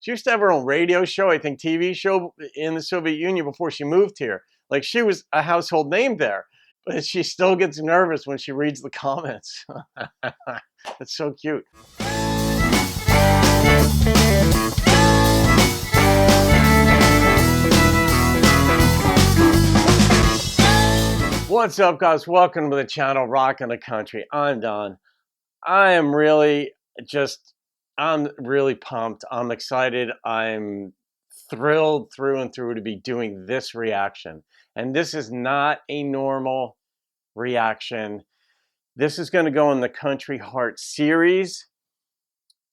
She used to have her own radio show, I think TV show in the Soviet Union before she moved here. Like she was a household name there, but she still gets nervous when she reads the comments. That's so cute. What's up, guys? Welcome to the channel Rockin' the Country. I'm Don. I'm really pumped. I'm excited. I'm thrilled through and through to be doing this reaction. And this is not a normal reaction. This is going to go in the Country Heart series.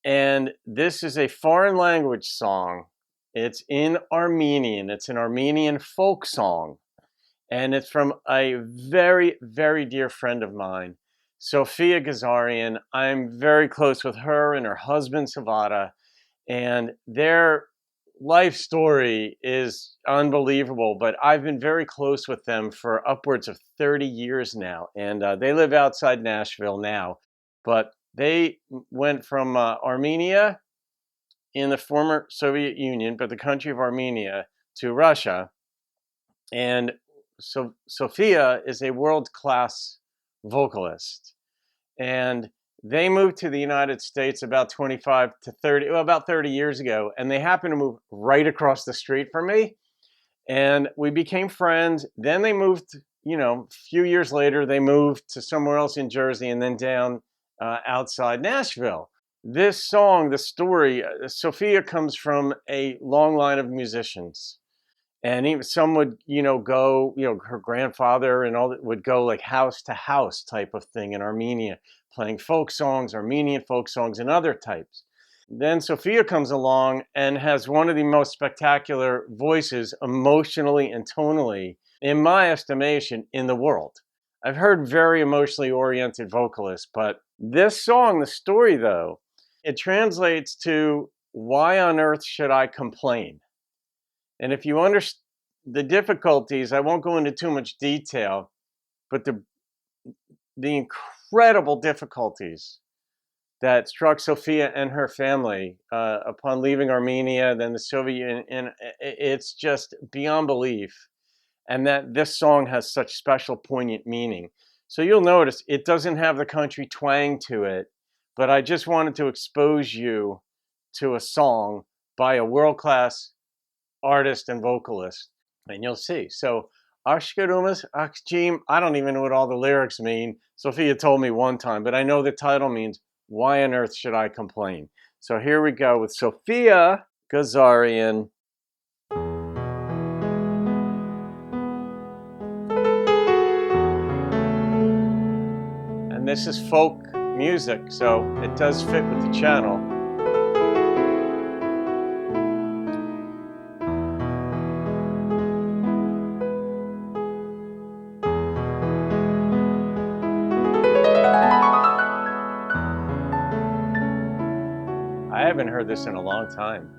And this is a foreign language song. It's in Armenian. It's an Armenian folk song. And it's from a very, very dear friend of mine, Sophia Gazarian. I'm very close with her and her husband, Savada, and their life story is unbelievable, but I've been very close with them for upwards of 30 years now, and they live outside Nashville now, but they went from Armenia in the former Soviet Union, but the country of Armenia, to Russia, and so Sophia is a world-class vocalist, and they moved to the United States about 30 years ago, and they happened to move right across the street from me, and we became friends. Then they moved, a few years later, they moved to somewhere else in Jersey, and then down outside Nashville. This song, the story, Sophia comes from a long line of musicians. And even some would, go, her grandfather and all that would go like house to house type of thing in Armenia, playing folk songs, Armenian folk songs, and other types. Then Sophia comes along and has one of the most spectacular voices emotionally and tonally, in my estimation, in the world. I've heard very emotionally oriented vocalists, but this song, the story though, it translates to, why on earth should I complain? And if you understand the difficulties, I won't go into too much detail, but the incredible difficulties that struck Sophia and her family upon leaving Armenia, then the Soviet Union, and it's just beyond belief. And that this song has such special, poignant meaning. So you'll notice it doesn't have the country twang to it, but I just wanted to expose you to a song by a world-class artist and vocalist, and you'll see. So Ashkarumas Akjim, I don't even know what all the lyrics mean. Sophia told me one time, but I know the title means, why on earth should I complain? So here we go with Sophia Gazarian. And this is folk music, so it does fit with the channel. I haven't heard this in a long time.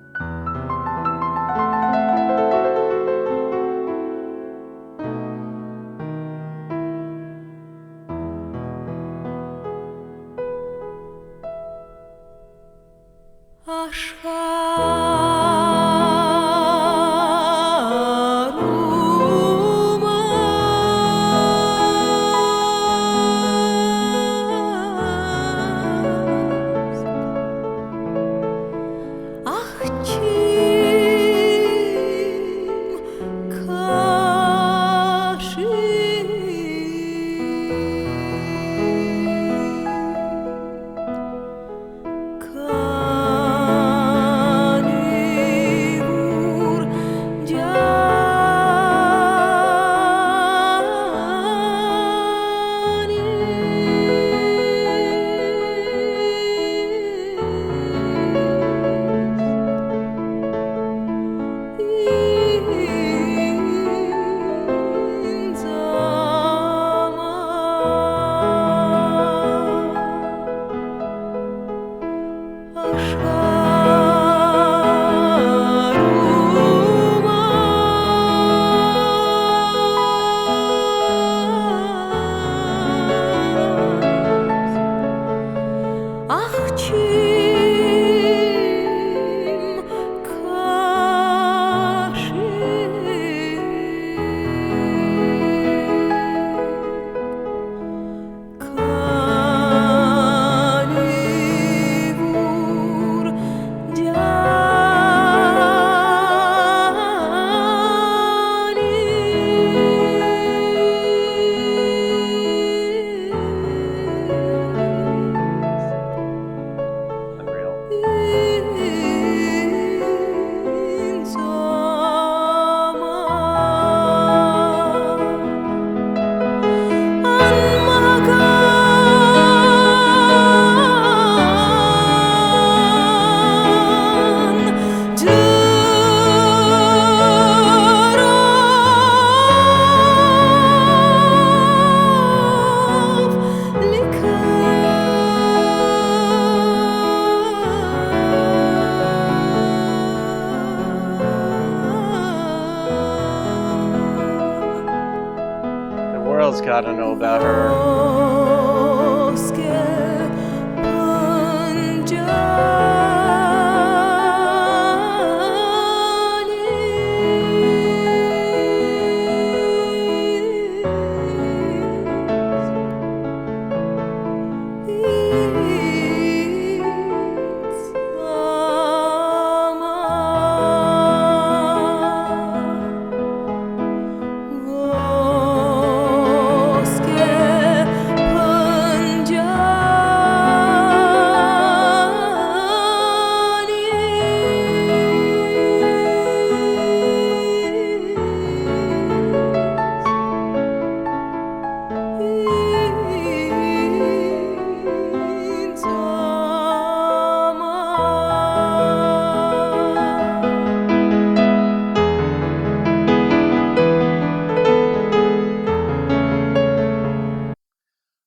world's got to know about her.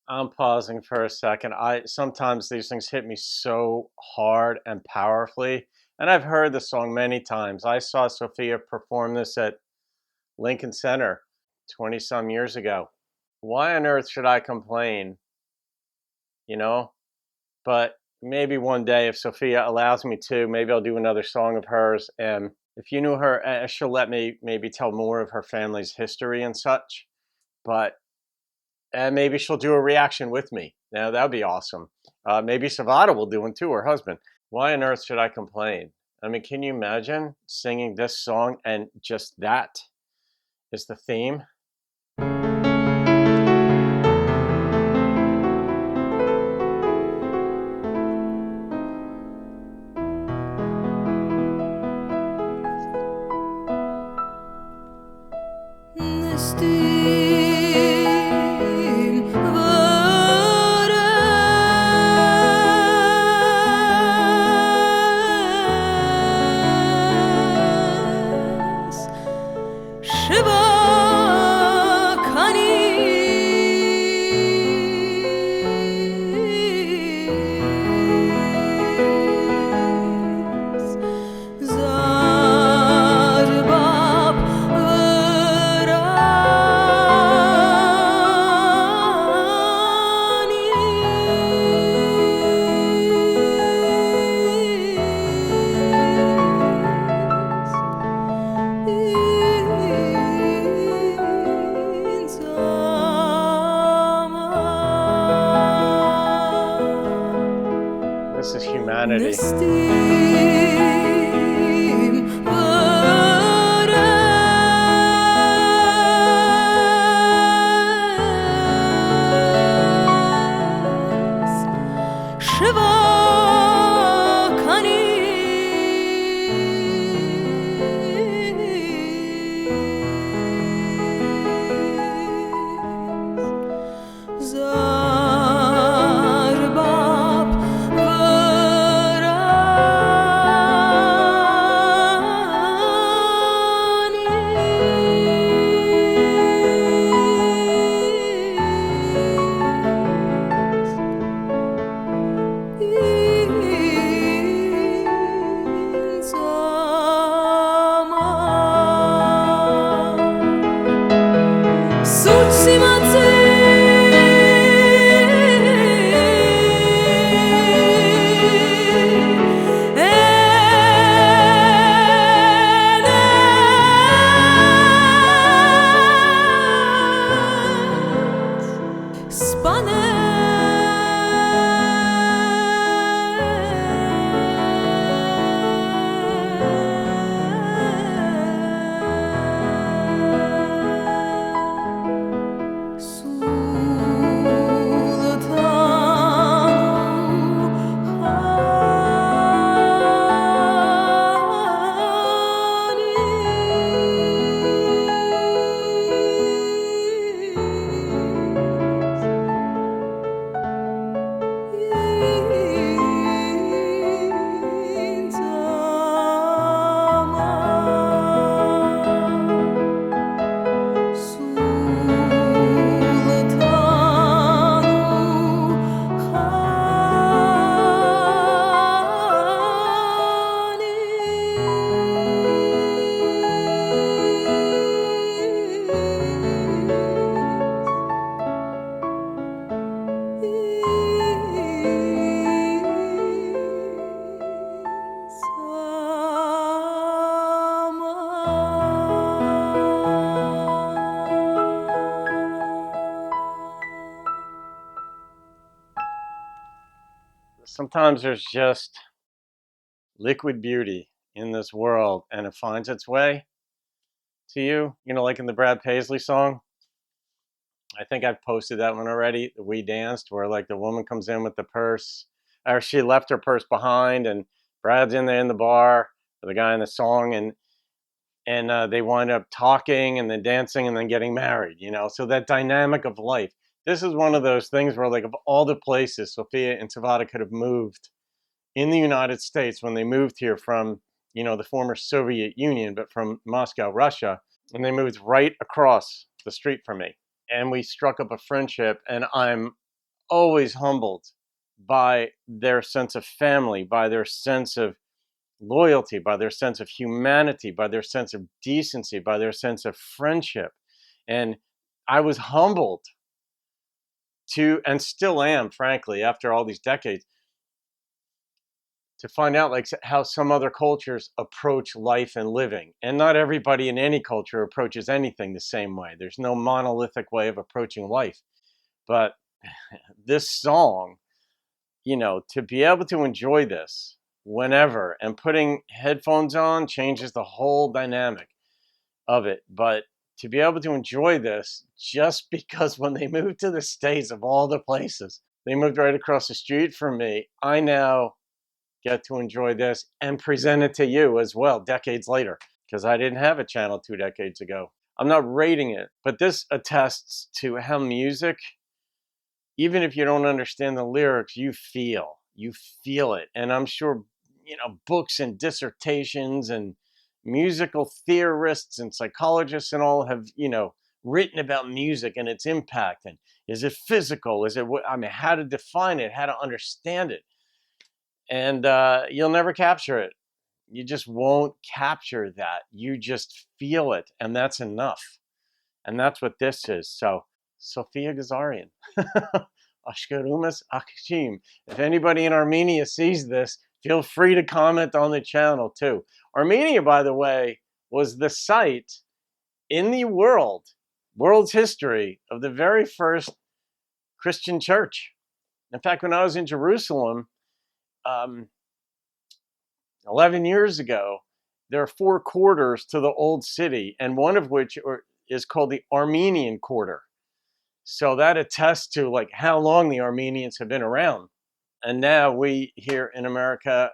I'm pausing for a second. Sometimes these things hit me so hard and powerfully, and I've heard the song many times. I saw Sophia perform this at Lincoln Center 20 some years ago. Why on earth should I complain? You know, but maybe one day if Sophia allows me to, maybe I'll do another song of hers. And if you knew her, she'll let me maybe tell more of her family's history and such. But and maybe she'll do a reaction with me. Now that would be awesome. Maybe Savada will do one too, her husband. Why on earth should I complain? I mean, can you imagine singing this song and just that is the theme? This is humanity. sometimes there's just liquid beauty in this world and it finds its way to you, like in the Brad Paisley song. I think I've posted that one already, the We Danced, where like the woman comes in with the purse, or she left her purse behind, and Brad's in there in the bar, or the guy in the song, and they wind up talking and then dancing and then getting married, so that dynamic of life. This is one of those things where, like, of all the places Sophia and Savada could have moved in the United States when they moved here from, the former Soviet Union, but from Moscow, Russia, and they moved right across the street from me. And we struck up a friendship, and I'm always humbled by their sense of family, by their sense of loyalty, by their sense of humanity, by their sense of decency, by their sense of friendship. And I was humbled to, and still am, frankly, after all these decades, to find out like how some other cultures approach life and living. And not everybody in any culture approaches anything the same way. There's no monolithic way of approaching life. But this song, to be able to enjoy this whenever, and putting headphones on changes the whole dynamic of it. But to be able to enjoy this just because when they moved to the States, of all the places, they moved right across the street from me, I now get to enjoy this and present it to you as well decades later, because I didn't have a channel 2 decades ago. I'm not rating it, but this attests to how music, even if you don't understand the lyrics, you feel it. And I'm sure, books and dissertations and musical theorists and psychologists and all have, written about music and its impact. And is it physical? Is it, how to define it, how to understand it. And you'll never capture it. You just won't capture that. You just feel it, and that's enough. And that's what this is. So, Sophia Gazarian. Ashkarumas Akshim. If anybody in Armenia sees this, feel free to comment on the channel too. Armenia, by the way, was the site in the world's history, of the very first Christian church. In fact, when I was in Jerusalem, 11 years ago, there are 4 quarters to the old city, and one of which is called the Armenian quarter. So that attests to like how long the Armenians have been around. And now we here in America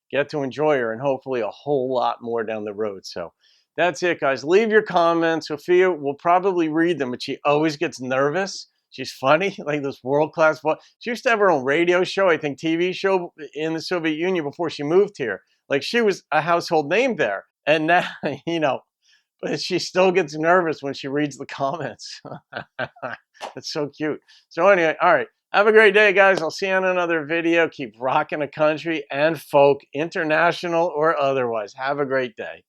get to enjoy her, and hopefully a whole lot more down the road. So that's it, guys. Leave your comments. Sophia will probably read them, but she always gets nervous. She's funny, like this world-class voice. She used to have her own radio show, I think TV show, in the Soviet Union before she moved here. Like, she was a household name there. And now, but she still gets nervous when she reads the comments. That's so cute. So anyway, all right. Have a great day, guys. I'll see you on another video. Keep rocking the country and folk, international or otherwise. Have a great day.